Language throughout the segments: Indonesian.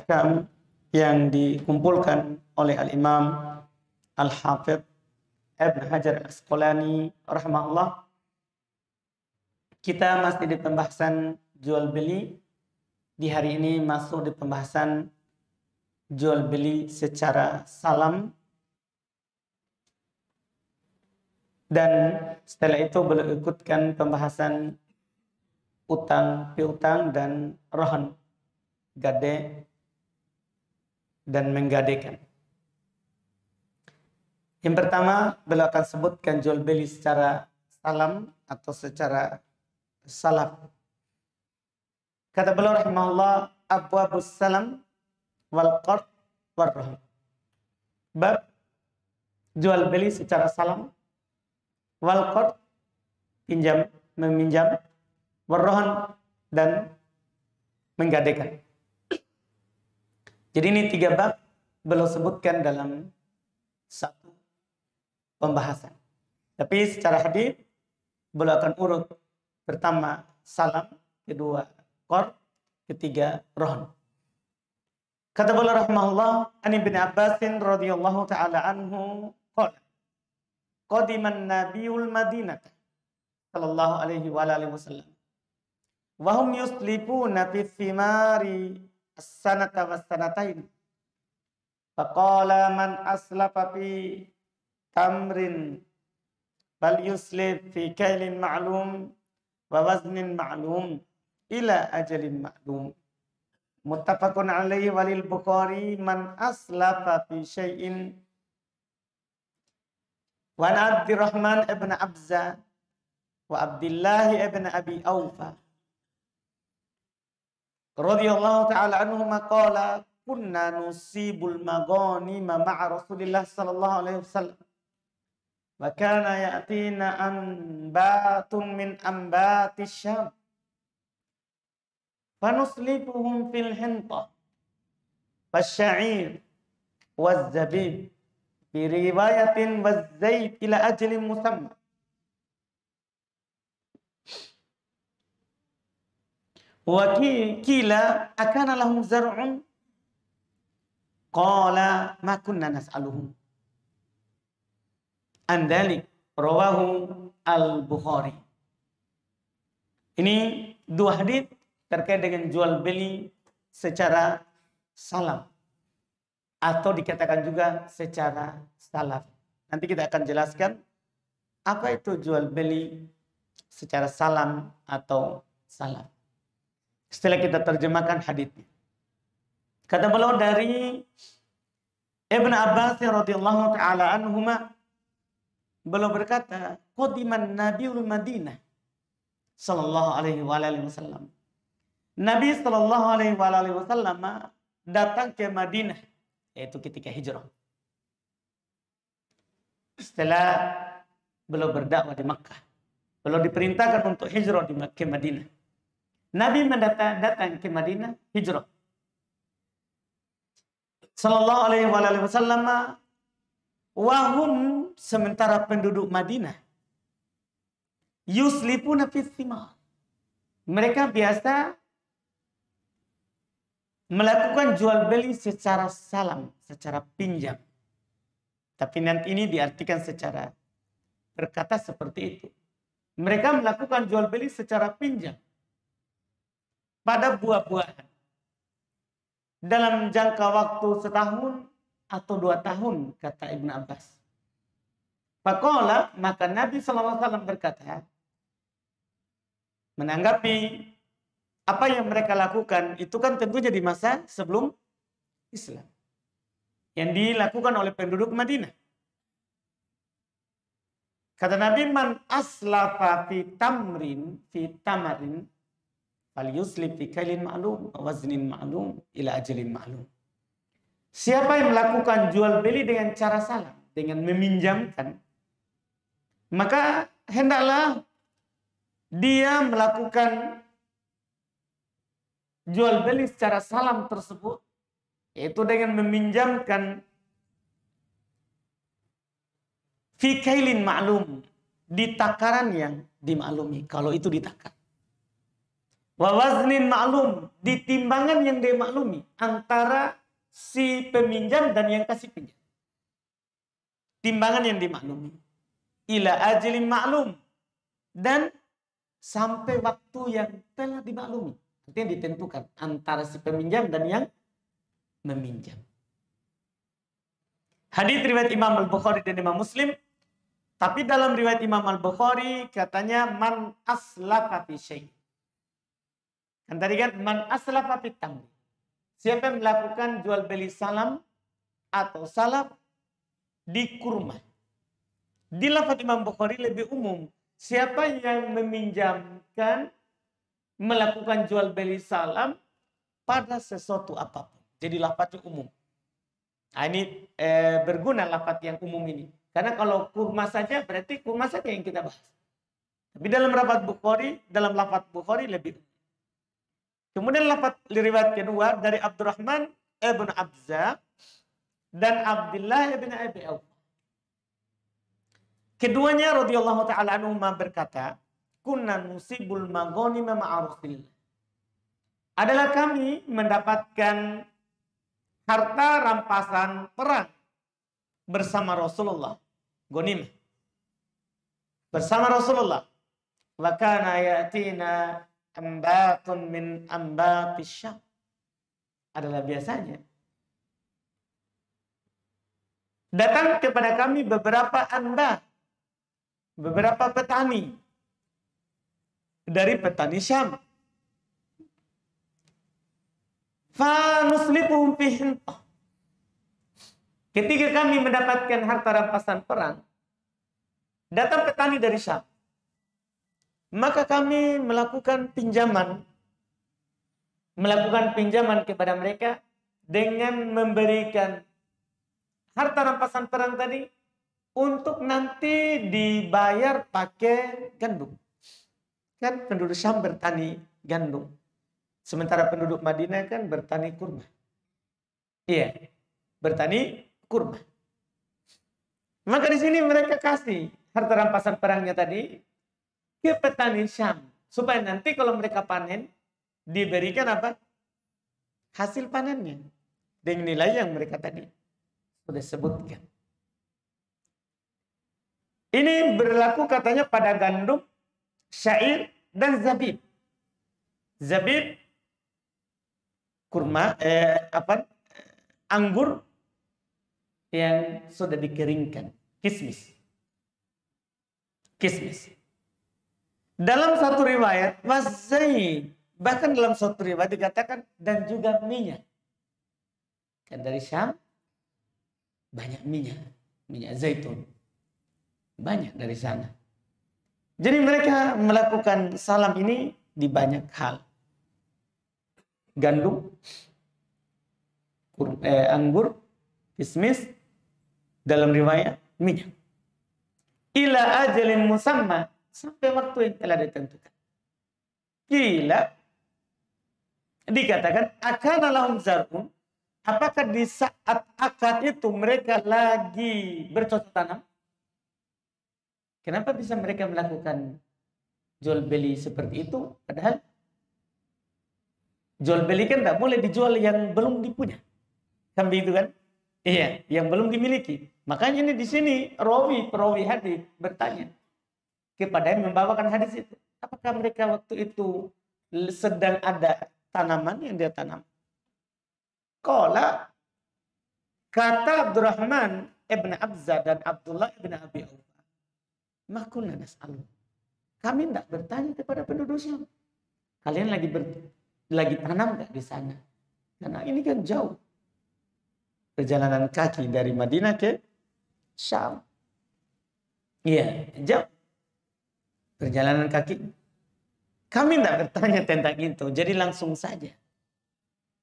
ahkam yang dikumpulkan oleh Al-Imam Al-Hafidh Ibn Hajar Al-Asqalani rahimahullah. Kita masih di pembahasan jual beli. Di hari ini masuk di pembahasan jual beli secara salam. Dan setelah itu beliau ikutkan pembahasan utang piutang dan rohan, gade dan menggadekan. Yang pertama beliau akan sebutkan jual beli secara salam atau secara salaf. Kata beliau rahimahullah, abwabus salam wal qard war rohan. Bab jual beli secara salam, wal qard pinjam meminjam, warrohan dan menggadekan. Jadi ini 3 bab beliau sebutkan dalam satu pembahasan. Tapi secara hadis beliau akan urut pertama salam, kedua qard, ketiga rohan. Kata beliau rahimahullah, an Ibnu Abbas radhiyallahu taala anhu qala qadiman nabiyul Madinah sallallahu alaihi wa alihi wasallam wa hum yuslifuna fi thimari as-sanata was-sanatain. Faqala man aslafa fi tamrin bal yuslif fi kailin ma'lum wa waznin ma'lum ila ajalin ma'lum. Muttafaqun alaihi walil Bukhari man aslafa fi syai'in. Wa Abdurrahman ibn Abza wa Abdullah ibn Abi Aufa radhiyallahu ta'ala anhuma qala kunna nusibul maghanima ma'a Rasulillah sallallahu alaihi wasallam wa kana ya'tina anbatun min ambatis Syam fanuslifuhum fil hinta wasya'ir waz-zabib bi riwayatin waz-zait ila ajalin musamma. Wa kila akana lahum zar'un qala ma kunna nas'aluhum an dzalik rawahu al-Bukhari. Ini 2 hadis terkait dengan jual beli secara salam atau dikatakan juga secara salaf. Nanti kita akan jelaskan apa itu jual beli secara salam atau salaf setelah kita terjemahkan hadisnya. Kata beliau dari Ibn Abbas radhiyallahu taala anhuma, beliau berkata, qadiman nabiyul Madinah sallallahu alaihi wa alihi wasallam. Nabi sallallahu alaihi wa alihi wasallam datang ke Madinah, yaitu ketika hijrah. Setelah beliau berdakwah di Makkah, beliau diperintahkan untuk hijrah ke Madinah. Nabi datang ke Madinah hijrah. Sallallahu alaihi wasallam wahum sementara penduduk Madinah yuslifuna fi thimar. Mereka biasa melakukan jual beli secara salam, secara pinjam. Tapi nanti ini diartikan secara berkata seperti itu. Mereka melakukan jual beli secara pinjam pada buah-buahan dalam jangka waktu 1 tahun atau 2 tahun, kata Ibn Abbas. Faqala, maka Nabi SAW berkata, menanggapi apa yang mereka lakukan, itu kan tentunya di masa sebelum Islam, yang dilakukan oleh penduduk Madinah. Kata Nabi, man aslafa fi tamarin fal yuslif fi kailin ma'lum waznin ma'lum ila ajalin ma'lum. Siapa yang melakukan jual beli dengan cara salam, dengan meminjamkan, maka hendaklah dia melakukan jual beli secara salam tersebut, yaitu dengan meminjamkan fi kailin ma'lum, di takaran yang dimaklumi, kalau itu ditakar. Wa waznin ma'lum, di timbangan yang dia maklumi antara si peminjam dan yang kasih pinjam. Timbangan yang dimaklumi. Ila ajalin ma'lum, dan sampai waktu yang telah dimaklumi. Artinya ditentukan antara si peminjam dan yang meminjam. Hadits riwayat Imam Al-Bukhari dan Imam Muslim. Tapi dalam riwayat Imam Al-Bukhari katanya man aslafa fi syai'. Kan tadi kan man aslafa fi tamri. Siapa yang melakukan jual beli salam atau salaf di kurma. Di lafaz Imam Bukhari lebih umum. Siapa yang meminjamkan melakukan jual beli salam pada sesuatu apapun. Jadi lafaznya umum. Nah, ini berguna lafaz yang umum ini. Karena kalau kurma saja berarti kurma saja yang kita bahas. Tapi dalam lafaz Bukhari lebih umum. Kemudian lafaz riwayat kedua dari Abdurrahman ibn Abza dan Abdullah ibn Abi Awf. Keduanya radhiyallahu taala anhuma berkata, "Kunna nusibul maghanima ma'a Rasulillah." Adalah kami mendapatkan harta rampasan perang bersama Rasulullah. Ghanimah. Bersama Rasulullah. Wa kana yatina ambatun min ambatis Syam. Adalah biasanya datang kepada kami beberapa ambat, beberapa petani dari petani Syam. Fa nuslifuhum fi hintah. Ketika kami mendapatkan harta rampasan perang, datang petani dari Syam. Maka kami melakukan pinjaman kepada mereka dengan memberikan harta rampasan perang tadi untuk nanti dibayar pakai gandum. Kan penduduk Syam bertani gandum. Sementara penduduk Madinah kan bertani kurma. Iya, bertani kurma. Maka di sini mereka kasih harta rampasan perangnya tadi ke petani Syam. Supaya nanti kalau mereka panen, diberikan apa? Hasil panennya. Dengan nilai yang mereka tadi sudah sebutkan. Ini berlaku katanya pada gandum, syair, dan zabib. Zabib, kurma, anggur yang sudah dikeringkan. Kismis. Dalam satu riwayat, waszaid. Bahkan dalam satu riwayat dikatakan, dan juga minyak. Kan dari Syam, banyak minyak zaitun. Banyak dari sana. Jadi mereka melakukan salam ini di banyak hal. Gandum, anggur, kismis, dalam riwayat minyak. Ila ajalin musamma, sampai waktu yang telah ditentukan. Kila dikatakan akana lahum zar'un, apakah di saat akad itu mereka lagi bercocok tanam? Kenapa bisa mereka melakukan jual beli seperti itu? Padahal jual beli kan tidak boleh dijual yang belum dipunya. Kan begitu kan? Iya, yang belum dimiliki. Makanya ini di sini perawi hadis bertanya kepada yang membawakan hadis itu, apakah mereka waktu itu sedang ada tanaman yang dia tanam? Qala, kata Abdurrahman ibn Abza dan Abdullah ibn Abi Awf, ma kunna nas'alu. Kami tidak bertanya kepada penduduk Syam. Kalian lagi tanam nggak di sana? Karena ini kan jauh. Perjalanan kaki dari Madinah ke Syam. Iya, jauh. Perjalanan kaki. Kami tidak bertanya tentang itu. Jadi langsung saja.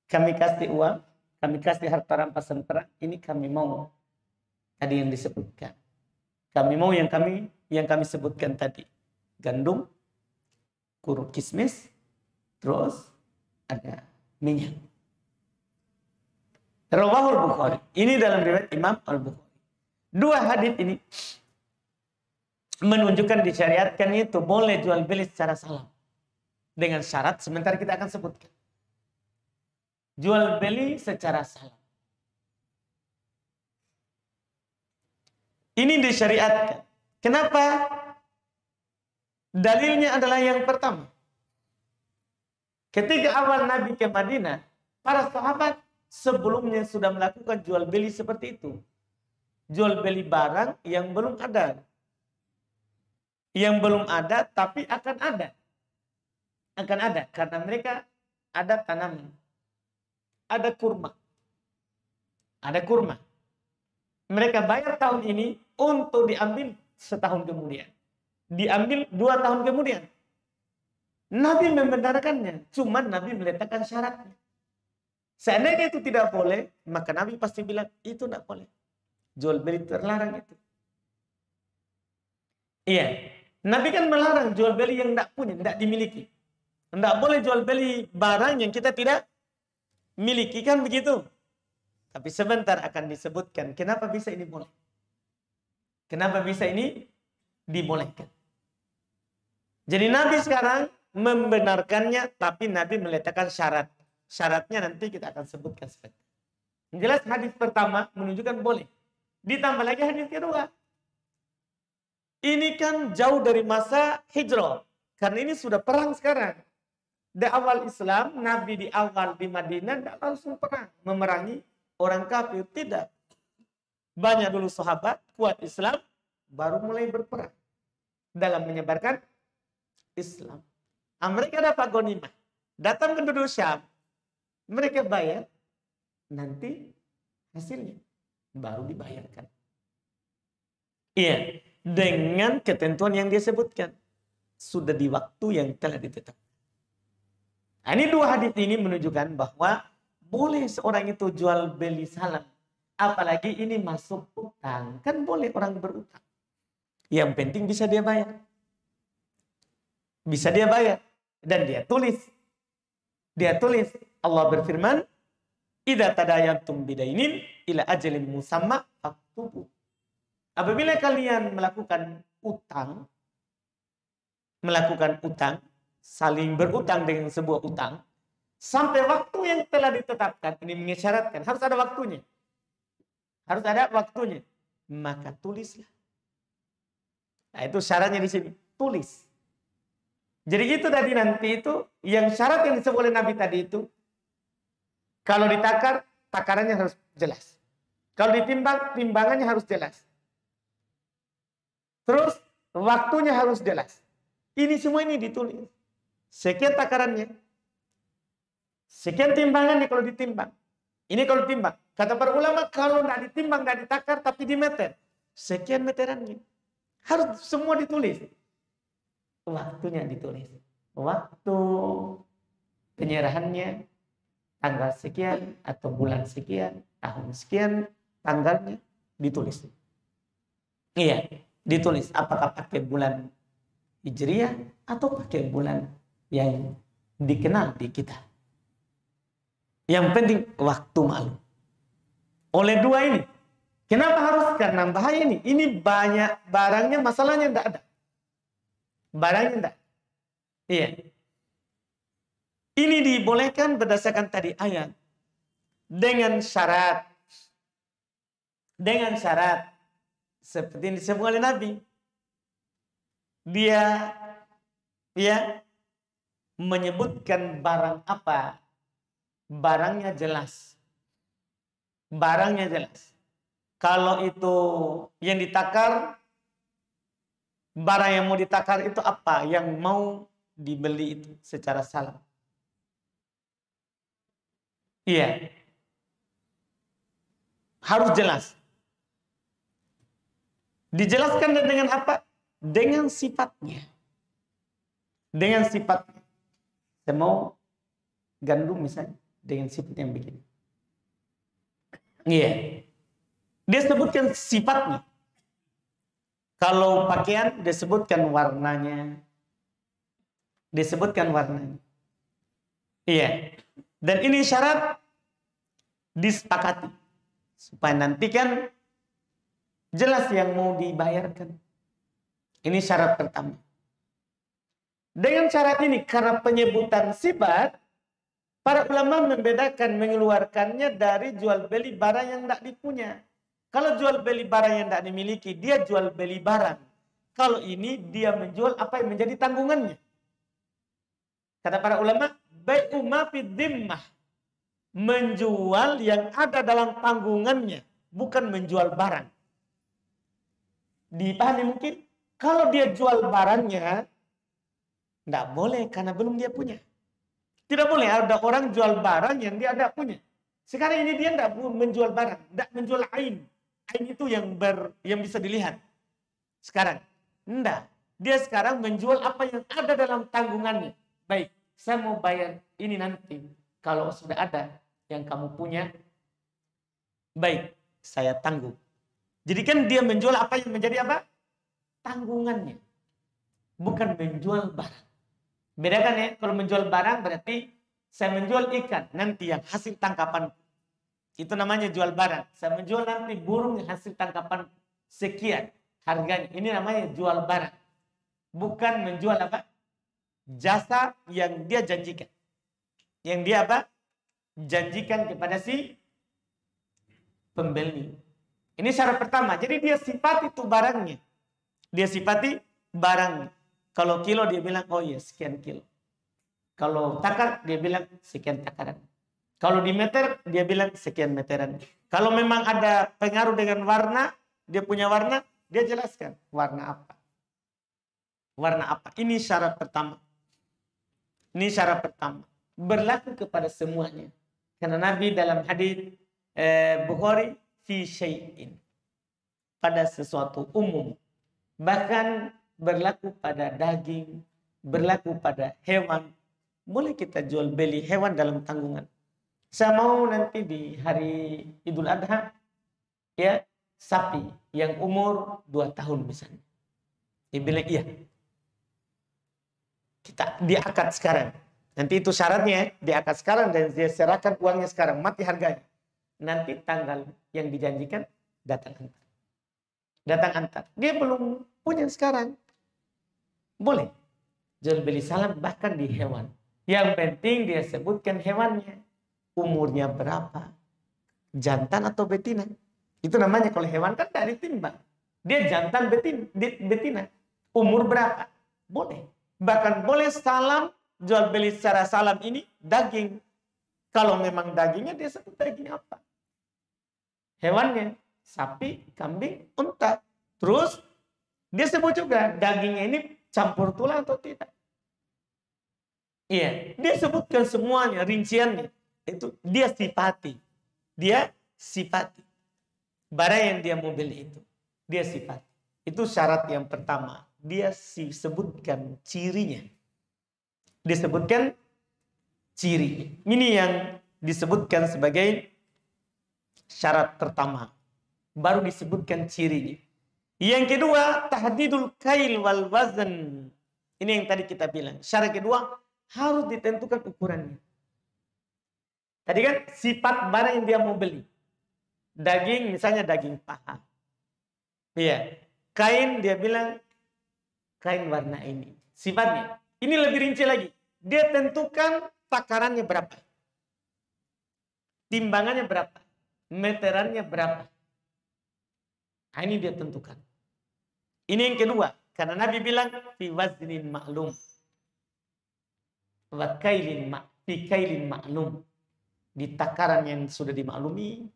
Kami kasih uang. Kami kasih harta rampasan perang. Ini kami mau. Tadi yang disebutkan. Kami mau yang kami sebutkan tadi. Gandum. Kismis. Terus ada minyak. Rawahul Bukhari. Ini dalam riwayat Imam Al-Bukhari. Dua hadis ini menunjukkan disyariatkan itu boleh jual beli secara salam. Dengan syarat sebentar kita akan sebutkan. Jual beli secara salam. Ini disyariatkan. Kenapa? Dalilnya adalah yang pertama. Ketika awal Nabi ke Madinah, para sahabat sebelumnya sudah melakukan jual beli seperti itu. Jual beli barang yang belum ada. Yang belum ada tapi akan ada. Akan ada karena mereka ada tanaman. Ada kurma. Ada kurma. Mereka bayar tahun ini untuk diambil setahun kemudian. Diambil 2 tahun kemudian. Nabi membenarkannya. Cuma Nabi meletakkan syaratnya. Seandainya itu tidak boleh, maka Nabi pasti bilang, itu tidak boleh. Jual beli terlarang itu. Iya. Nabi kan melarang jual beli yang tidak punya, tidak dimiliki. Tidak boleh jual beli barang yang kita tidak miliki, kan begitu. Tapi sebentar akan disebutkan kenapa bisa ini boleh. Kenapa bisa ini dibolehkan. Jadi Nabi sekarang membenarkannya, tapi Nabi meletakkan syarat. Syaratnya nanti kita akan sebutkan sebentar. Yang jelas hadis pertama menunjukkan boleh. Ditambah lagi hadis kedua. Ini kan jauh dari masa hijrah. Karena ini sudah perang sekarang. Di awal Islam, Nabi di awal di Madinah tidak langsung perang. Memerangi orang kafir. Tidak. Banyak dulu sahabat kuat Islam, baru mulai berperang. Dalam menyebarkan Islam. Mereka dapat ghanimah. Datang penduduk Syam. Mereka bayar. Nanti hasilnya baru dibayarkan. Iya. Dengan ketentuan yang dia sebutkan. Sudah di waktu yang telah ditetapkan. Nah, ini 2 hadis ini menunjukkan bahwa boleh seorang itu jual beli salam. Apalagi ini masuk utang. Kan boleh orang berutang. Yang penting bisa dia bayar. Bisa dia bayar. Dan dia tulis. Dia tulis. Allah berfirman, "Idza tadayantum bidainin ila ajalin musamma faktubu." Apabila kalian melakukan utang, saling berutang dengan sebuah utang, sampai waktu yang telah ditetapkan, ini mengisyaratkan, harus ada waktunya. Harus ada waktunya. Maka tulislah. Nah, itu syaratnya di sini. Tulis. Jadi itu tadi nanti itu, yang syarat yang disebut oleh Nabi tadi itu, kalau ditakar, takarannya harus jelas. Kalau ditimbang, timbangannya harus jelas. Terus, waktunya harus jelas. Ini semua ini ditulis. Sekian takarannya. Sekian timbangannya kalau ditimbang. Ini kalau ditimbang. Kata para ulama, kalau tidak ditimbang, tidak ditakar, tapi di meter. Sekian meterannya. Harus semua ditulis. Waktunya ditulis. Waktu penyerahannya, tanggal sekian, atau bulan sekian, tahun sekian, tanggalnya ditulis. Iya, ditulis. Apakah pakai bulan Hijriah atau pakai bulan yang dikenal di kita. Yang penting waktu malu. Oleh 2 ini. Kenapa harus? Karena bahaya ini. Ini banyak barangnya, masalahnya tidak ada. Barangnya tidak. Iya. Ini dibolehkan berdasarkan tadi ayat. Dengan syarat. Dengan syarat. Seperti yang disebut oleh Nabi. Dia menyebutkan barang apa. Barangnya jelas. Barangnya jelas. Kalau itu yang ditakar, barang yang mau ditakar itu apa? Yang mau dibeli itu secara salam. Iya. Harus jelas. Dijelaskan dengan apa? Dengan sifatnya. Dengan sifatnya. Saya mau gandum misalnya. Dengan sifat yang begini. Iya. Dia sebutkan sifatnya. Kalau pakaian, disebutkan warnanya. Disebutkan warnanya. Iya. Dan ini syarat disepakati. Supaya nanti kan jelas yang mau dibayarkan. Ini syarat pertama. Dengan syarat ini, karena penyebutan sifat, para ulama membedakan mengeluarkannya dari jual beli barang yang tidak dipunya. Kalau jual beli barang yang tidak dimiliki, dia jual beli barang. Kalau ini dia menjual apa yang menjadi tanggungannya. Kata para ulama, bai'u ma fid dhimmah. Menjual yang ada dalam tanggungannya, bukan menjual barang. Dipahami mungkin? Kalau dia jual barangnya, tidak boleh karena belum dia punya. Tidak boleh ada orang jual barang yang dia tidak punya. Sekarang ini dia tidak menjual barang, tidak menjual ain. Ain itu yang bisa dilihat. Sekarang, tidak. Dia sekarang menjual apa yang ada dalam tanggungannya. Baik, saya mau bayar ini nanti. Kalau sudah ada yang kamu punya, baik, saya tanggung. Jadi kan dia menjual apa yang menjadi apa? Tanggungannya. Bukan menjual barang. Bedakan ya, kalau menjual barang berarti saya menjual ikan nanti yang hasil tangkapan. Itu namanya jual barang. Saya menjual nanti burung yang hasil tangkapan sekian harganya. Ini namanya jual barang. Bukan menjual apa? Jasa yang dia janjikan. Yang dia apa? Janjikan kepada si pembeli. Ini syarat pertama. Jadi dia sifati itu barangnya. Dia sifati barangnya. Kalau kilo dia bilang, oh iya sekian kilo. Kalau takar dia bilang sekian takaran. Kalau di meter dia bilang sekian meteran. Kalau memang ada pengaruh dengan warna, dia punya warna, dia jelaskan warna apa. Warna apa. Ini syarat pertama. Ini syarat pertama. Berlaku kepada semuanya. Karena Nabi dalam hadis Bukhari, fi syai'in. Pada sesuatu umum. Bahkan berlaku pada daging, berlaku pada hewan. Boleh kita jual beli hewan dalam tanggungan. Saya mau nanti di hari Idul Adha, ya, sapi yang umur 2 tahun misalnya. Dia bilang iya. Kita diakad sekarang. Nanti itu syaratnya, diakad sekarang dan dia serahkan uangnya sekarang, mati harganya. Nanti tanggal yang dijanjikan datang antar. Datang antar. Dia belum punya sekarang. Boleh. Jual beli salam bahkan di hewan. Yang penting dia sebutkan hewannya. Umurnya berapa. Jantan atau betina. Itu namanya kalau hewan kan dari timbang. Dia jantan betina. Umur berapa. Boleh. Bahkan boleh salam. Jual beli secara salam ini daging. Kalau memang dagingnya dia sebut daging apa. Hewannya. Sapi, kambing, unta. Terus dia sebut juga dagingnya ini campur tulang atau tidak. Iya, dia sebutkan semuanya, rinciannya. Itu dia sifati. Dia sifati. Barang yang dia mau beli itu. Dia sifati. Itu syarat yang pertama. Dia sebutkan cirinya. Disebutkan cirinya. Ini yang disebutkan sebagai syarat pertama. Baru disebutkan cirinya. Yang kedua, tahdidul kail wal wazn. Ini yang tadi kita bilang. Syarat kedua, harus ditentukan ukurannya. Tadi kan sifat barang yang dia mau beli. Daging, misalnya daging paha. Iya. Kain, dia bilang kain warna ini. Sifatnya. Ini lebih rinci lagi. Dia tentukan takarannya berapa. Timbangannya berapa. Meterannya berapa. Nah, ini dia tentukan. Ini yang kedua. Karena Nabi bilang, fi waznin ma'lum. Wa kailin ma'lum. Di takaran yang sudah dimaklumi.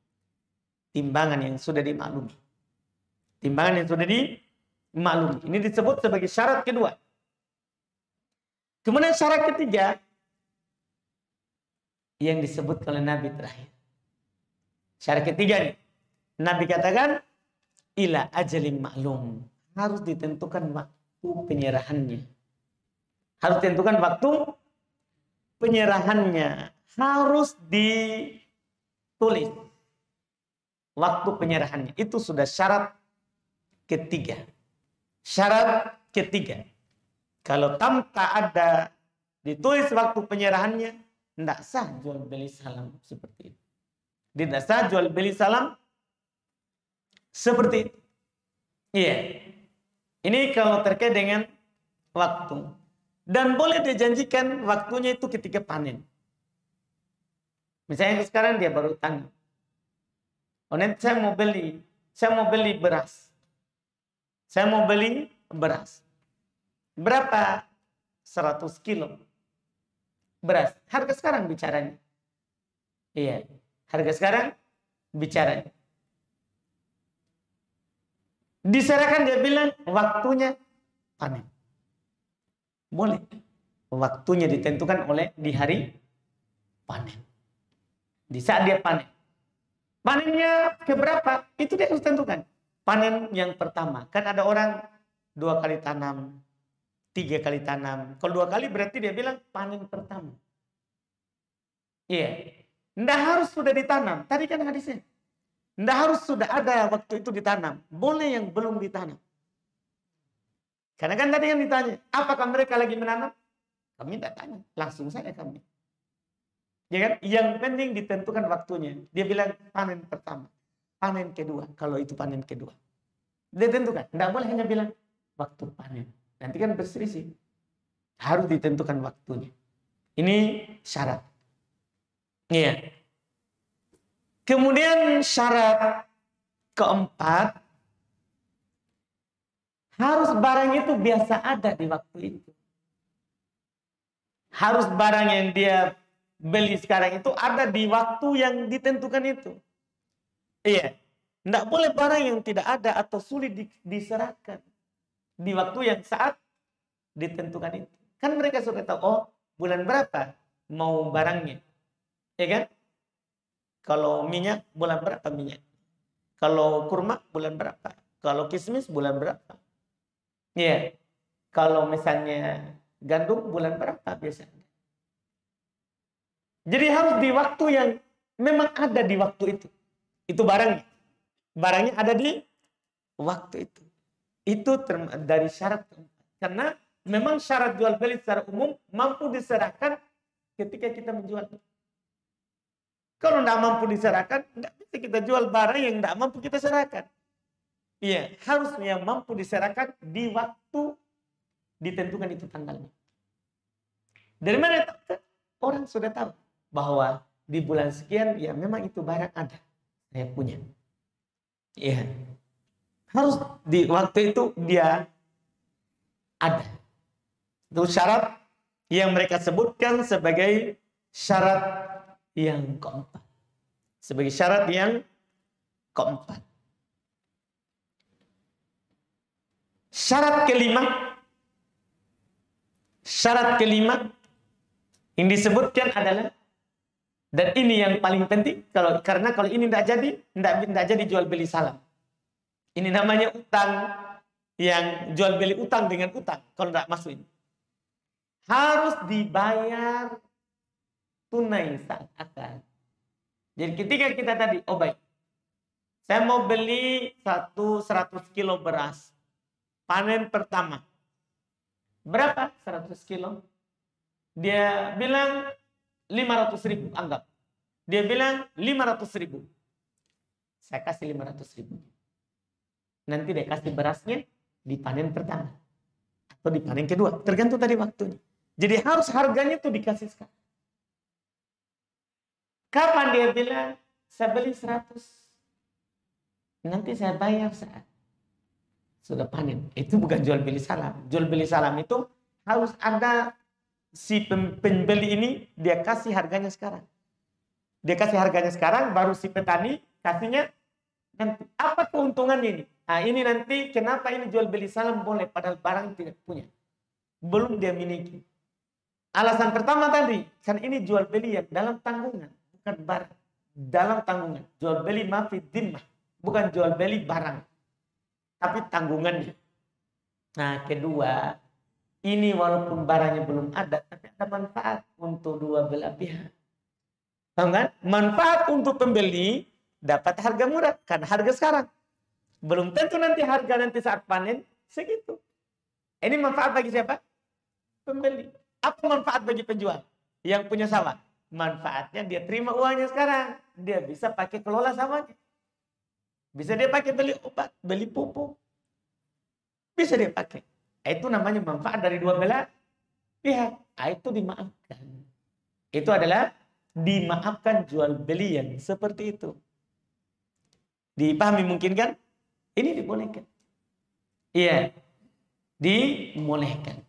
Timbangan yang sudah dimaklumi. Timbangan yang sudah dimaklumi. Ini disebut sebagai syarat kedua. Kemudian syarat ketiga. Yang disebut oleh Nabi terakhir. Syarat ketiga nih. Nabi katakan, ila ajalin maklum. Harus ditentukan waktu penyerahannya. Harus ditentukan waktu penyerahannya. Harus ditulis. Waktu penyerahannya. Itu sudah syarat ketiga. Syarat ketiga. Kalau tanpa ada ditulis waktu penyerahannya, tidak sah jual beli salam seperti itu. Tidak sah jual beli salam seperti itu. Iya. Ini kalau terkait dengan waktu. Dan boleh dijanjikan waktunya itu ketika panen. Misalnya sekarang dia baru tanam. Oh, nanti saya mau beli beras. Saya mau beli beras. Berapa? 100 kilo beras. Harga sekarang bicaranya. Iya, harga sekarang bicaranya. Diserahkan, dia bilang waktunya panen. Boleh. Waktunya ditentukan oleh di hari panen. Di saat dia panen. Panennya keberapa? Itu dia harus tentukan. Panen yang pertama. Kan ada orang 2 kali tanam, 3 kali tanam. Kalau 2 kali berarti dia bilang panen pertama. Iya. Nggak harus sudah ditanam. Tadi kan hadisnya. Nggak harus sudah ada waktu itu ditanam. Boleh yang belum ditanam. Karena kan tadi yang ditanya, apakah mereka lagi menanam? Kami tidak tanya. Langsung saja kami. Ya kan? Yang penting ditentukan waktunya. Dia bilang panen pertama. Panen kedua. Kalau itu panen kedua. Dia tentukan. Nggak boleh hanya bilang waktu panen. Nanti kan berselisih. Harus ditentukan waktunya. Ini syarat. Iya. Kemudian syarat keempat, harus barang itu biasa ada di waktu itu. Harus barang yang dia beli sekarang itu ada di waktu yang ditentukan itu. Iya. Tidak boleh barang yang tidak ada atau sulit diserahkan di waktu yang saat ditentukan itu. Kan mereka sudah tahu, oh bulan berapa mau barangnya. Ya kan? Kalau minyak, bulan berapa minyak? Kalau kurma, bulan berapa? Kalau kismis, bulan berapa? Iya. Kalau misalnya gandum, bulan berapa biasanya? Jadi harus di waktu yang memang ada di waktu itu. Itu barangnya. Barangnya ada di waktu itu. Itu dari syarat. Karena memang syarat jual beli secara umum mampu diserahkan ketika kita menjual. Kalau tidak mampu diserahkan, tidak bisa kita jual barang yang tidak mampu kita serahkan. Iya, harus yang mampu diserahkan di waktu ditentukan itu tanggalnya. Dari mana tahu? Orang sudah tahu bahwa di bulan sekian, ya memang itu barang ada. Saya punya. Iya. Harus di waktu itu dia ada. Itu syarat yang mereka sebutkan sebagai syarat yang keempat. Sebagai syarat yang keempat. Syarat kelima yang disebutkan adalah, dan ini yang paling penting, karena kalau ini tidak jadi jual beli salam. Ini namanya utang, yang jual beli utang dengan utang. Kalau tidak masuk ini, harus dibayar tunai saat akad. Jadi ketika kita tadi, oh baik, saya mau beli 100 kilo beras. Panen pertama. Berapa? 100 kilo. Dia bilang 500.000, anggap. Dia bilang 500.000. Saya kasih 500.000. Nanti dia kasih berasnya di panen pertama. Atau di panen kedua. Tergantung tadi waktunya. Jadi harus harganya itu dikasih sekarang. Kapan dia bilang, saya beli 100. Nanti saya bayar saat sudah panen. Itu bukan jual beli salam. Jual beli salam itu harus ada si pembeli ini, dia kasih harganya sekarang. Dia kasih harganya sekarang, baru si petani kasihnya nanti. Apa keuntungannya ini? Nah, ini nanti kenapa ini jual beli salam boleh padahal barang tidak punya. Belum dia miliki. Alasan pertama tadi, kan ini jual beli yang dalam tanggungan, bukan barang. Dalam tanggungan. Jual beli mafid dimmah, bukan jual beli barang. Tapi tanggungannya. Nah, kedua, ini walaupun barangnya belum ada, tapi ada manfaat untuk dua belah pihak. Tahu kan? Manfaat untuk pembeli dapat harga murah, kan harga sekarang. Belum tentu nanti harga nanti saat panen segitu. Ini manfaat bagi siapa? Pembeli. Apa manfaat bagi penjual yang punya sawah? Manfaatnya dia terima uangnya sekarang. Dia bisa pakai kelola sawahnya. Bisa dia pakai beli obat, beli pupuk. Bisa dia pakai. Itu namanya manfaat dari dua belah pihak, itu dimaafkan. Itu adalah dimaafkan jual beli yang seperti itu. Dipahami mungkin kan? Ini dibolehkan. Iya, dibolehkan.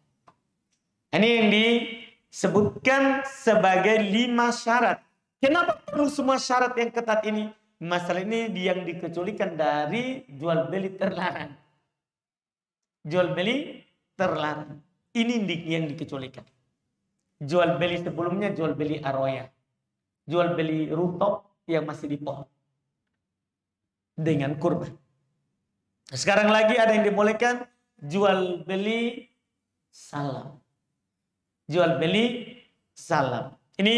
Ini yang disebutkan sebagai 5 syarat. Kenapa perlu semua syarat yang ketat ini? Masalah ini yang dikecualikan dari jual beli terlarang. Jual beli terlarang. Ini yang dikecualikan. Jual beli sebelumnya jual beli aroya. Jual beli rutop yang masih di pohon. Dengan kurban. Sekarang lagi ada yang dibolehkan jual beli salam. Jual beli salam. Ini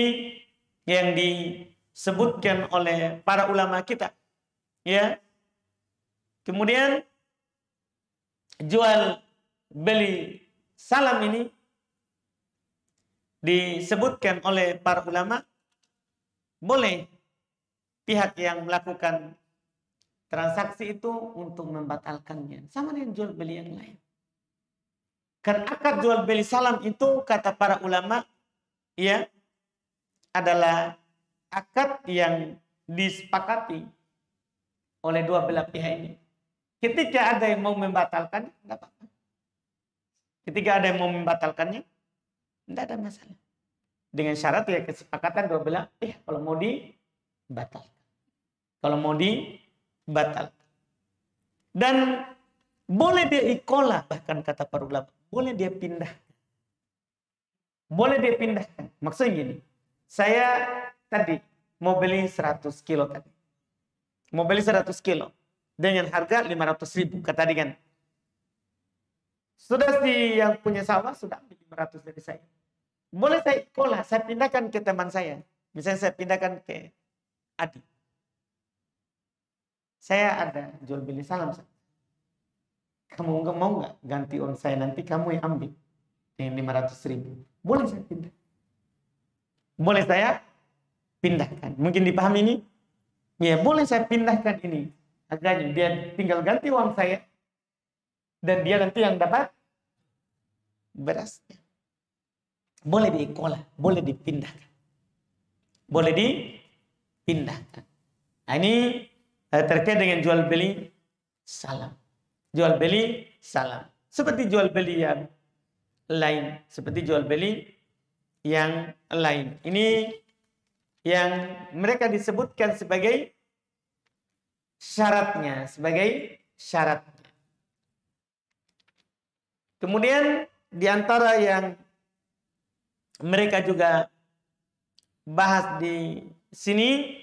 yang disebutkan oleh para ulama kita. Ya. Kemudian jual beli salam ini disebutkan oleh para ulama boleh pihak yang melakukan transaksi itu untuk membatalkannya. Sama dengan jual beli yang lain. Karena akad jual beli salam itu kata para ulama ya adalah akad yang disepakati oleh dua belah pihak ini. Ketika ada yang mau membatalkannya, tidak apa-apa. Ketika ada yang mau membatalkannya, tidak ada masalah. Dengan syarat ya kesepakatan dua belah pihak kalau mau dibatalkan. Kalau mau dibatalkan. Dan boleh dia ikolah, bahkan kata para ulama. Boleh dia pindahkan. Boleh dia pindahkan. Maksudnya gini. Saya tadi mau beli 100 kilo tadi. Mau beli 100 kilo. Dengan harga 500.000. Kata tadi kan. Sudah si yang punya sawah sudah ambil 500 dari saya. Boleh saya ikolah. Saya pindahkan ke teman saya. Misalnya saya pindahkan ke Adi. Saya ada jual beli salam. Kamu mau nggak ganti uang saya nanti kamu yang ambil yang 500.000. Boleh saya pindah. Boleh saya pindahkan. Mungkin dipahami ini? Ya boleh saya pindahkan ini. Harganya dia tinggal ganti uang saya dan dia nanti yang dapat berasnya. Boleh diikolah, boleh dipindahkan. Boleh dipindahkan. Nah, ini terkait dengan jual beli salam. Jual beli salam. Seperti jual beli yang lain. Seperti jual beli yang lain. Ini yang mereka disebutkan sebagai syaratnya. Sebagai syaratnya. Kemudian di antara yang mereka juga bahas di sini.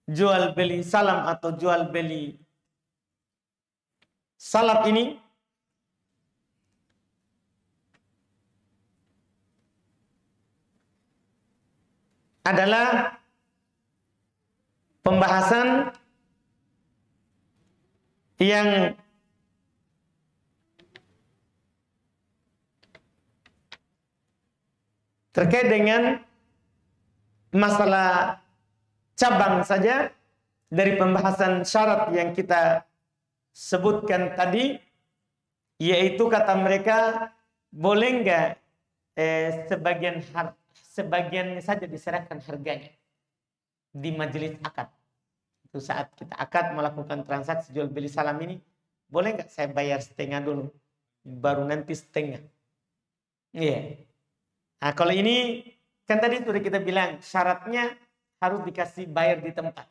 Jual beli salam atau jual beli salaf ini adalah pembahasan yang terkait dengan masalah cabang saja dari pembahasan syarat yang kita sebutkan tadi, yaitu kata mereka boleh enggak sebagian saja diserahkan harganya di majelis akad. Itu saat kita akad melakukan transaksi jual beli salam ini, boleh enggak saya bayar setengah dulu, baru nanti setengah. Iya. Nah kalau ini kan tadi sudah kita bilang syaratnya harus dikasih bayar di tempat.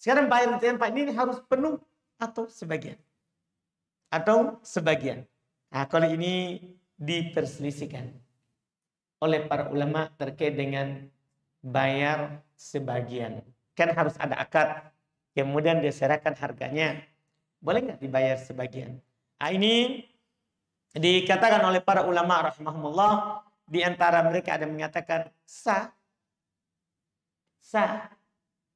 Sekarang bayar di tempat ini harus penuh atau sebagian. Atau sebagian. Nah, kalau ini diperselisihkan oleh para ulama terkait dengan bayar sebagian. Kan harus ada akad. Kemudian diserahkan harganya. Boleh nggak dibayar sebagian? Nah, ini dikatakan oleh para ulama rahimahumullah. Di antara mereka ada yang mengatakan sah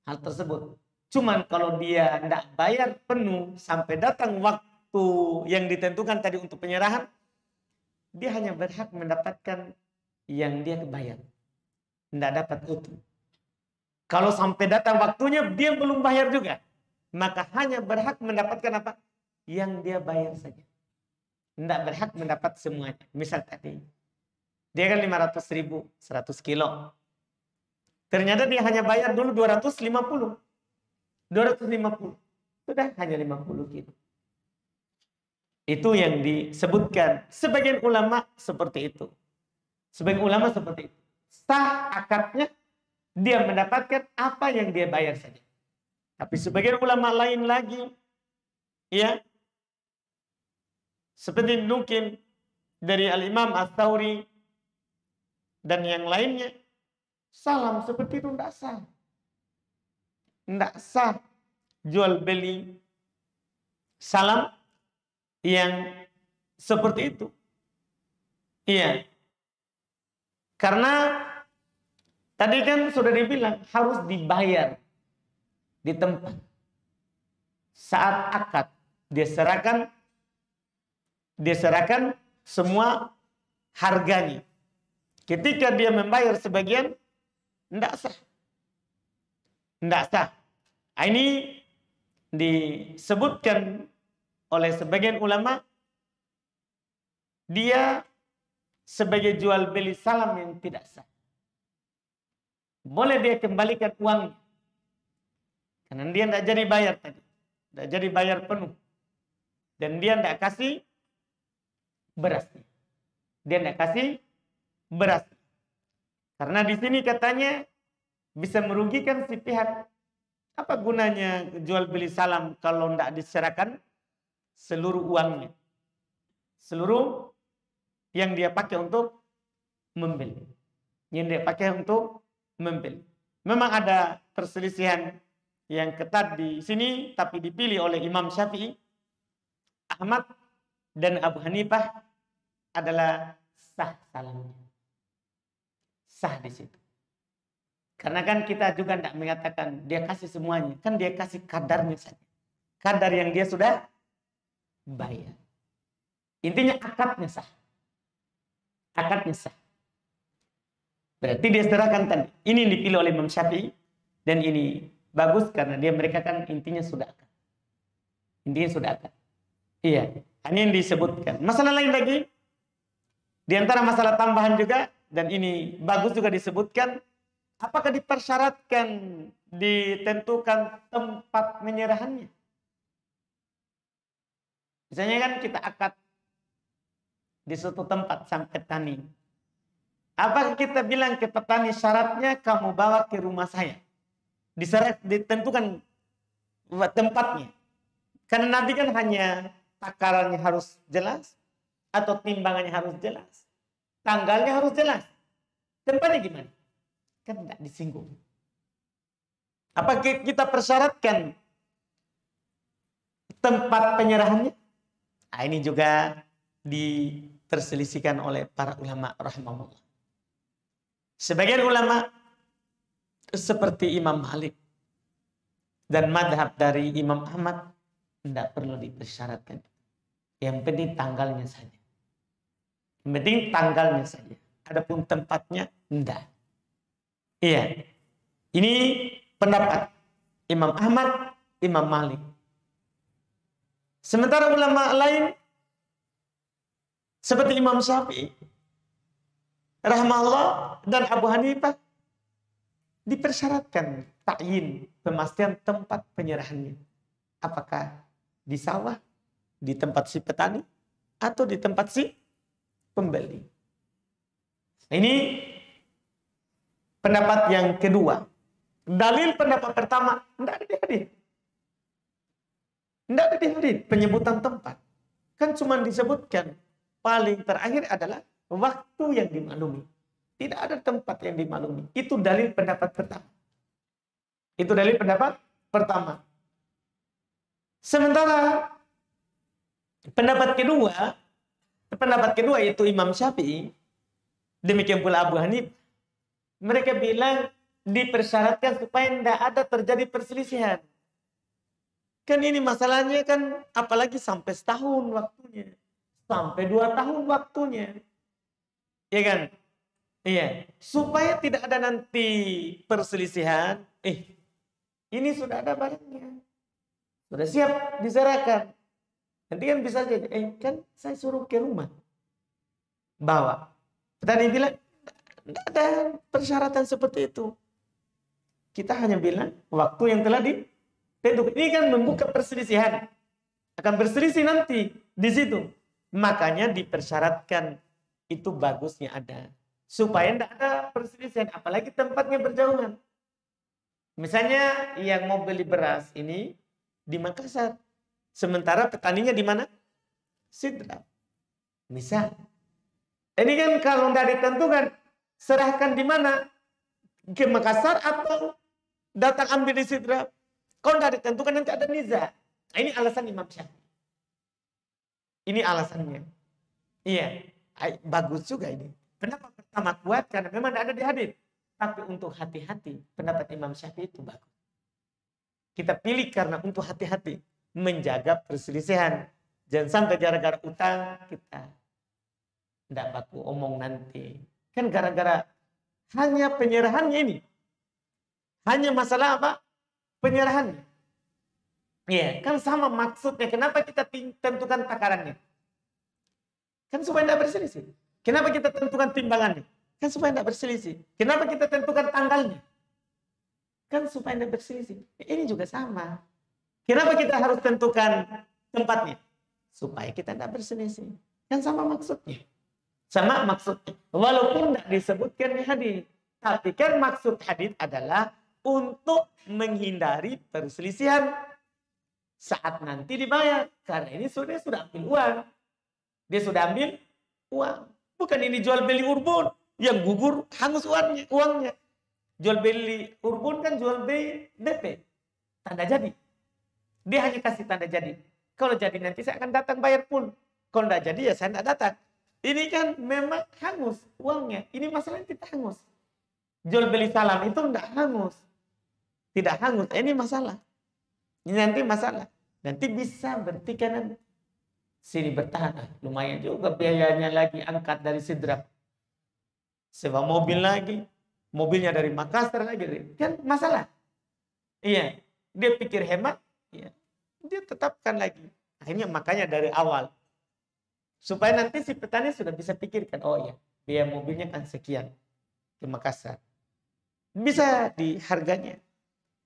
hal tersebut. Cuman kalau dia tidak bayar penuh sampai datang waktu yang ditentukan tadi untuk penyerahan, dia hanya berhak mendapatkan yang dia bayar. Tidak dapat utuh. Kalau sampai datang waktunya dia belum bayar juga, maka hanya berhak mendapatkan apa? Yang dia bayar saja. tidak berhak mendapat semuanya. Misal tadi, dia kan 500.000, 100 kilo. Ternyata dia hanya bayar dulu 250. 250. Sudah hanya 50 kilo. Itu yang disebutkan. Sebagian ulama seperti itu. Sebagian ulama seperti itu. Sah akadnya, dia mendapatkan apa yang dia bayar saja. Tapi sebagian ulama lain lagi, ya, seperti mungkin dari Al-Imam Ats-Tsauri dan yang lainnya, salam seperti itu tidak sah. Tidak sah jual beli salam yang seperti itu. Iya. Karena tadi kan sudah dibilang harus dibayar di tempat. Saat akad dia serahkan semua harganya. Ketika dia membayar sebagian, tidak sah. Tidak sah. Ini disebutkan oleh sebagian ulama, dia sebagai jual beli salam yang tidak sah. Boleh dia kembalikan uangnya. Karena dia tidak jadi bayar tadi. Tidak jadi bayar penuh. Dan dia tidak kasih berasnya. Dia tidak kasih beras. Karena di sini katanya bisa merugikan si pihak. Apa gunanya jual beli salam kalau tidak diserahkan seluruh uangnya? Seluruh yang dia pakai untuk membeli. Yang dia pakai untuk membeli. Memang ada perselisihan yang ketat di sini, tapi dipilih oleh Imam Syafi'i, Ahmad, dan Abu Hanifah adalah sah salamnya. Sah di situ. Karena kan kita juga tidak mengatakan dia kasih semuanya. Kan dia kasih kadarnya saja. Kadar yang dia sudah bayar. Intinya akadnya sah. Akadnya sah. Berarti dia serahkan tadi. Ini yang dipilih oleh Imam Syafi'i. Dan ini bagus karena mereka kan intinya sudah akad. Intinya sudah akad. Iya. Ini yang disebutkan. Masalah lain lagi. Di antara masalah tambahan juga. Dan ini bagus juga disebutkan. Apakah dipersyaratkan, ditentukan tempat menyerahannya? Misalnya kan kita akad di suatu tempat sampai petani. Apakah kita bilang ke petani syaratnya kamu bawa ke rumah saya? Ditentukan tempatnya. Karena nanti kan hanya takarannya harus jelas. Atau timbangannya harus jelas. Tanggalnya harus jelas. Tempatnya gimana? Kan tidak disinggung. Apakah kita persyaratkan tempat penyerahannya? Nah, ini juga diperselisihkan oleh para ulama rahimahullah. Sebagian ulama seperti Imam Malik dan madhab dari Imam Ahmad tidak perlu dipersyaratkan. Yang penting tanggalnya saja. Yang penting tanggalnya saja. Adapun tempatnya tidak. Iya. Ini pendapat Imam Ahmad, Imam Malik. Sementara ulama lain seperti Imam Syafi'i rahimahullah dan Abu Hanifah dipersyaratkan ta'yin, pemastian tempat penyerahannya. Apakah di sawah, di tempat si petani, atau di tempat si pembeli. Ini pendapat yang kedua. Dalil pendapat pertama tidak ada di hadis. Tidak ada di hadis penyebutan tempat. Kan cuma disebutkan paling terakhir adalah waktu yang dimaklumi. Tidak ada tempat yang dimaklumi. Itu dalil pendapat pertama. Itu dalil pendapat pertama. Sementara pendapat kedua yaitu Imam Syafi'i, demikian pula Abu Hanifah. Mereka bilang dipersyaratkan supaya tidak ada terjadi perselisihan. Kan ini masalahnya kan apalagi sampai setahun waktunya. Sampai 2 tahun waktunya. Iya kan? Iya. Supaya tidak ada nanti perselisihan. Ini sudah ada barangnya. Sudah siap diserahkan. Nanti kan bisa saja, kan saya suruh ke rumah. Bawa. Petani bilang, tidak ada persyaratan seperti itu. Kita hanya bilang, waktu yang telah ditentukan. Ini kan membuka perselisihan. Akan berselisih nanti di situ. Makanya dipersyaratkan, itu bagusnya ada. Supaya tidak ada perselisihan. Apalagi tempatnya berjauhan. Misalnya yang mau beli beras ini di Makassar. Sementara petaninya di mana? Sidrap. Misal. Ini kan kalau tidak ditentukan, serahkan di mana? Ke Makassar atau datang ambil di Sidrap? Kalau tidak ditentukan nanti ada niza. Ini alasan Imam Syafi'i. Ini alasannya. Iya, bagus juga ini. Kenapa pertama kuat? Karena memang tidak ada di hadis. Tapi untuk hati-hati, pendapat Imam Syafi'i itu bagus. Kita pilih karena untuk hati-hati. Menjaga perselisihan. Jangan sampai gara-gara utang kita tidak baku omong nanti. Kan gara-gara hanya penyerahannya ini. Hanya masalah apa? Penyerahannya. Iya, kan sama maksudnya. Kenapa kita tentukan takarannya? Kan supaya tidak berselisih. Kenapa kita tentukan timbangannya? Kan supaya tidak berselisih. Kenapa kita tentukan tanggalnya? Kan supaya tidak berselisih. Ini juga sama. Kenapa kita harus tentukan tempatnya? Supaya kita tidak berselisih. Kan sama maksudnya. Sama maksudnya. Walaupun tidak disebutkan di hadis. Tapi kan maksud hadis adalah untuk menghindari perselisihan saat nanti dibayar. Karena ini sudah ambil uang. Dia sudah ambil uang. Bukan ini jual beli urbun. Yang gugur hangus uangnya. Jual beli urbun kan jual beli DP. Tanda jadi. Dia hanya kasih tanda jadi. Kalau jadi nanti saya akan datang bayar pun. Kalau tidak jadi ya saya tidak datang. Ini kan memang hangus uangnya. Ini masalahnya tidak hangus. Jual beli salam itu tidak hangus. Tidak hangus. Ini masalah. Ini nanti masalah. Nanti bisa bertikai sini bertahan. Lumayan juga biayanya lagi angkat dari Sidrap. Sewa mobil lagi. Mobilnya dari Makassar lagi. Kan masalah. Iya. Dia pikir hemat. Iya. Dia tetapkan lagi. Akhirnya makanya dari awal. Supaya nanti si petani sudah bisa pikirkan. Oh iya. Biaya mobilnya kan sekian. Ke Makassar. Bisa di harganya.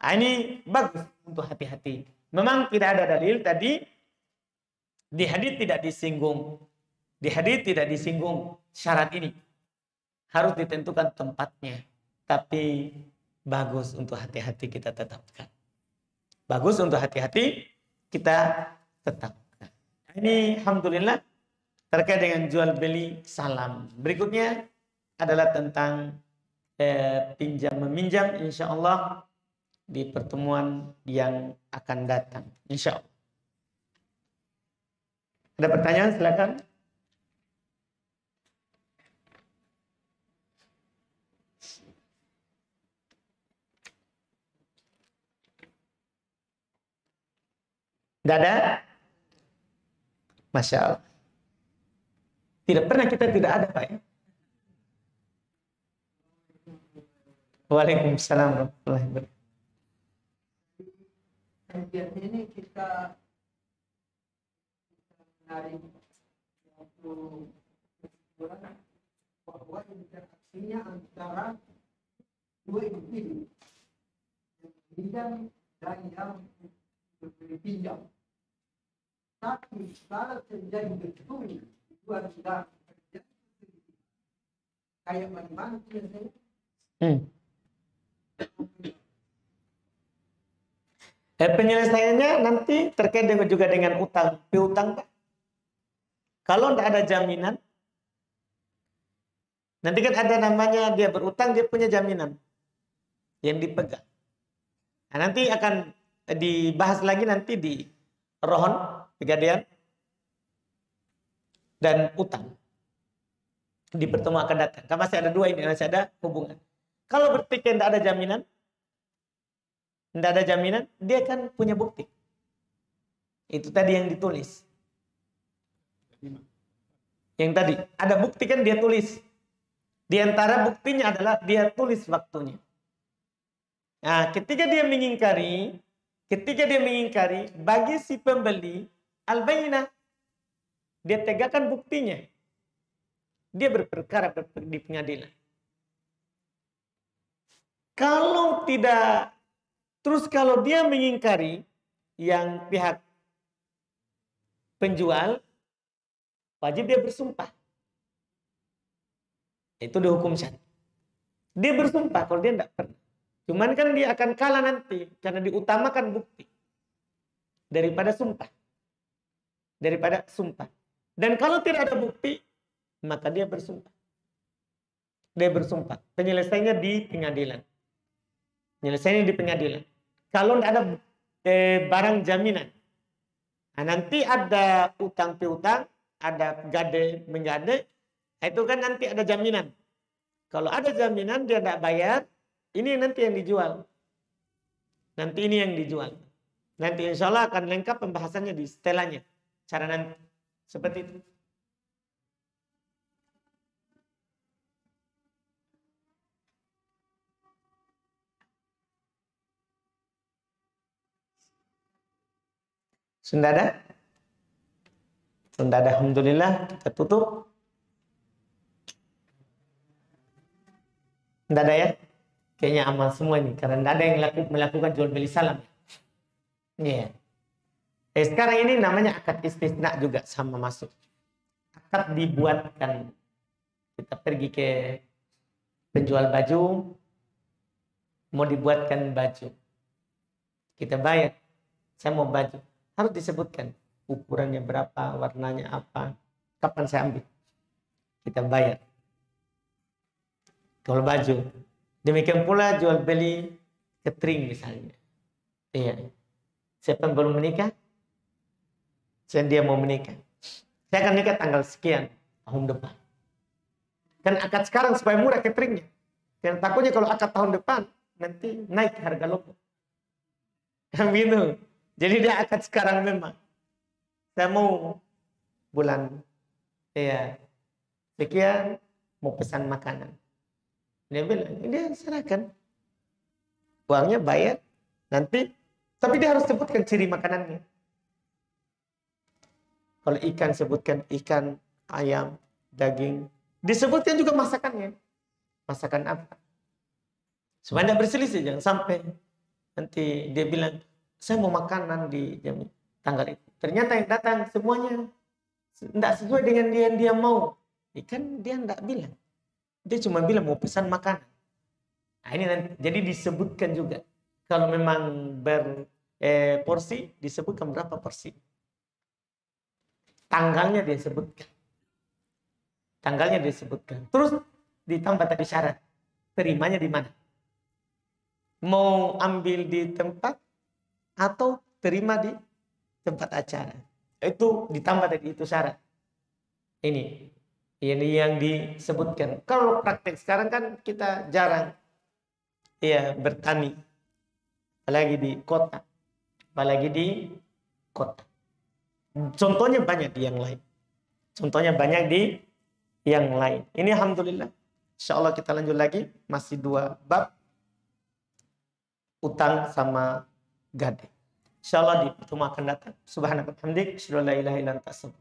Nah, ini bagus untuk hati-hati. Memang tidak ada dalil tadi. Di hadis tidak disinggung. Di hadis tidak disinggung syarat ini. Harus ditentukan tempatnya. Tapi bagus untuk hati-hati kita tetapkan. Bagus untuk hati-hati kita tetapkan. Ini alhamdulillah terkait dengan jual beli salam. Berikutnya adalah tentang pinjam meminjam, insya Allah di pertemuan yang akan datang, insya Allah. Ada pertanyaan, silakan. Tidak ada? Masya Allah. Tidak pernah kita tidak ada, Pak. Ya? Waalaikumsalam warahmatullahi wabarakatuh. Kajian ini kita menarik suatu kesimpulan bahwa interaksinya antara dua individu yang pinjam dan yang memberi pinjam. Tapi kalau terjadi betul dua tidak terjadi kayak bagaimana biasanya? Penyelesaiannya nanti terkait dengan juga dengan utang, piutang, Pak. Kalau tidak ada jaminan, nanti kan ada namanya dia berutang, dia punya jaminan yang dipegang. Nah, nanti akan dibahas lagi nanti di rohon, pegadaian, dan utang. Di pertemuan akan datang. Kan masih ada dua ini, masih ada hubungan. Kalau berpikir tidak ada jaminan, dia kan punya bukti. Itu tadi yang ditulis. Yang tadi, ada bukti kan dia tulis. Di antara buktinya adalah dia tulis waktunya. Nah, ketika dia mengingkari, bagi si pembeli, al-bayyinah, dia tegakkan buktinya. Dia berperkara di pengadilan. Kalau tidak, terus kalau dia mengingkari yang pihak penjual, wajib dia bersumpah. Itu dihukum syar'i. Dia bersumpah kalau dia tidak pernah. Cuman kan dia akan kalah nanti karena diutamakan bukti daripada sumpah. Daripada sumpah. Dan kalau tidak ada bukti, maka dia bersumpah. Dia bersumpah. Penyelesaiannya di pengadilan. Penyelesaiannya di pengadilan. Kalau tidak ada barang jaminan, nah, nanti ada utang piutang, ada gade menggade, itu kan nanti ada jaminan. Kalau ada jaminan dia tidak bayar, ini nanti yang dijual. Nanti ini yang dijual. Nanti insya Allah akan lengkap pembahasannya di setelahnya. Cara nanti. Seperti itu. Sudah ada? Sudah ada, alhamdulillah. Kita tutup. Tidak ada ya? Kayaknya aman semua ini. Karena tidak ada yang melakukan jual beli salam. Iya. Yeah. Sekarang ini namanya akad istisna juga sama masuk. Akad dibuatkan. Kita pergi ke penjual baju. Mau dibuatkan baju. Kita bayar. Saya mau baju. Harus disebutkan. Ukurannya berapa, warnanya apa. Kapan saya ambil. Kita bayar. Kalau baju. Demikian pula jual beli catering misalnya. Iya. Siapa yang belum menikah? Dia mau menikah. Saya akan nikah tanggal sekian tahun depan. Kan akad sekarang supaya murah cateringnya. Dan takutnya kalau akad tahun depan nanti naik harga loko. Gitu. Jadi dia akad sekarang memang. Saya mau bulan sekian mau pesan makanan. Dia bilang, dia serahkan. Uangnya bayar. Nanti, tapi dia harus sebutkan ciri makanannya. Kalau ikan, sebutkan ikan, ayam, daging. Disebutkan juga masakannya. Masakan apa. Supaya tidak berselisih. Jangan sampai nanti dia bilang, saya mau makanan di tanggal itu. Ternyata yang datang semuanya tidak sesuai dengan yang dia mau. Kan dia tidak bilang. Dia cuma bilang mau pesan makanan. Nah, ini nanti, jadi disebutkan juga. Kalau memang porsi, disebutkan berapa porsi. Tanggalnya disebutkan. Tanggalnya disebutkan. Terus ditambah tadi syarat. Terimanya di mana? Mau ambil di tempat atau terima di tempat acara. Itu ditambah tadi itu syarat. Ini yang disebutkan. Kalau praktek sekarang kan kita jarang bertani. Apalagi di kota. Apalagi di kota. Contohnya banyak di yang lain. Contohnya banyak di yang lain. Ini alhamdulillah. Insyaallah kita lanjut lagi. Masih 2 bab. Utang sama gade. Insyaallah di pertemuan akan datang. Subhanallah. Alhamdulillah.